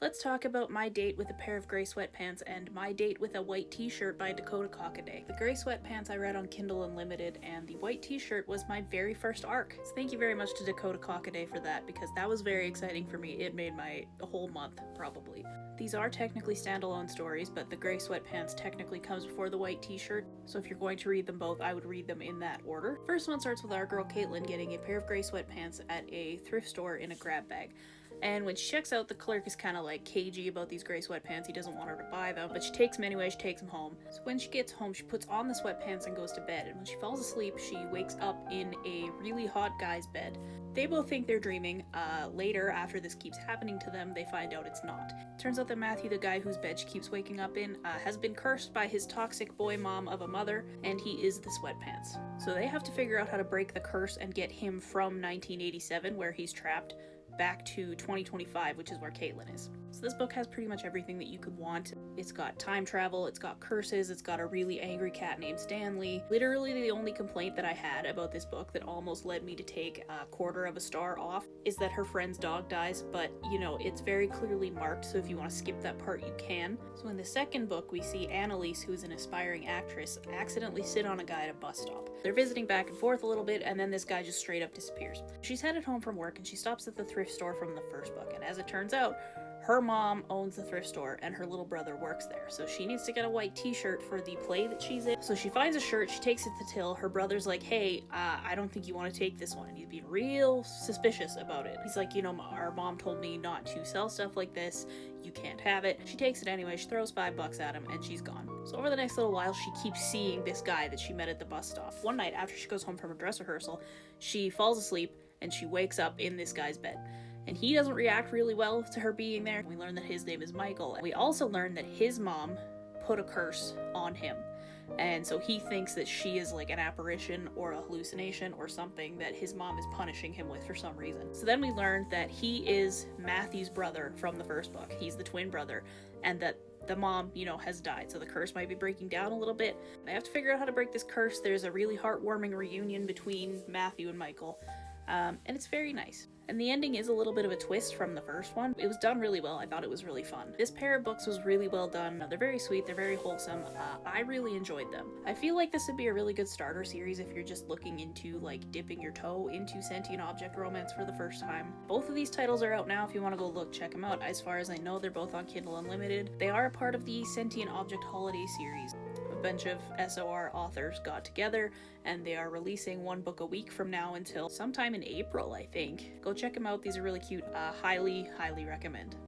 Let's talk about My Date with a Pair of Gray Sweatpants and My Date with a White T-Shirt by Dakota Cockaday. The Gray Sweatpants I read on Kindle Unlimited, and the White T-Shirt was my very first arc. So thank you very much to Dakota Cockaday for that, because that was very exciting for me. It made my whole month, probably. These are technically standalone stories, but the Gray Sweatpants technically comes before the White T-Shirt, so if you're going to read them both, I would read them in that order. First one starts with our girl Caitlin getting a pair of gray sweatpants at a thrift store in a grab bag. And when she checks out, the clerk is kind of like cagey about these gray sweatpants. He doesn't want her to buy them, but she takes them anyway. She takes them home. So when she gets home, she puts on the sweatpants and goes to bed. And when she falls asleep, she wakes up in a really hot guy's bed. They both think they're dreaming. Later, after this keeps happening to them, they find out it's not. Turns out that Matthew, the guy whose bed she keeps waking up in, has been cursed by his toxic boy mom of a mother, and he is the sweatpants. So they have to figure out how to break the curse and get him from 1987, where he's trapped, back to 2025, which is where Caitlin is. So this book has pretty much everything that you could want. It's got time travel, it's got curses, it's got a really angry cat named Stanley. Literally the only complaint that I had about this book that almost led me to take a quarter of a star off is that her friend's dog dies, but you know, it's very clearly marked, so if you want to skip that part you can. So in the second book, we see Annalise, who's an aspiring actress, accidentally sit on a guy at a bus stop. They're visiting back and forth a little bit, and then this guy just straight up disappears. She's headed home from work and she stops at the thrift store from the first book, and as it turns out, her mom owns the thrift store and her little brother works there, so she needs to get a white t-shirt for the play that she's in. So she finds a shirt, she takes it to till. Her brother's like, hey, I don't think you want to take this one, and he's being real suspicious about it. He's like, you know, our mom told me not to sell stuff like this, you can't have it. She takes it anyway, she throws $5 at him, and she's gone. So over the next little while, she keeps seeing this guy that she met at the bus stop. One night, after she goes home from her dress rehearsal, she falls asleep and she wakes up in this guy's bed. And he doesn't react really well to her being there. We learn that his name is Michael. And we also learn that his mom put a curse on him. And so he thinks that she is like an apparition or a hallucination or something that his mom is punishing him with for some reason. So then we learned that he is Matthew's brother from the first book. He's the twin brother, and that the mom, you know, has died. So the curse might be breaking down a little bit. They have to figure out how to break this curse. There's a really heartwarming reunion between Matthew and Michael. And it's very nice. And the ending is a little bit of a twist from the first one. It was done really well. I thought it was really fun. This pair of books was really well done. They're very sweet. They're very wholesome. I really enjoyed them. I feel like this would be a really good starter series if you're just looking into like dipping your toe into Sentient Object Romance for the first time. Both of these titles are out now. If you want to go look, check them out. As far as I know, they're both on Kindle Unlimited. They are a part of the Sentient Object Holiday series. A bunch of SOR authors got together and they are releasing one book a week from now until sometime in April, I think. Go check them out. These are really cute. Highly recommend.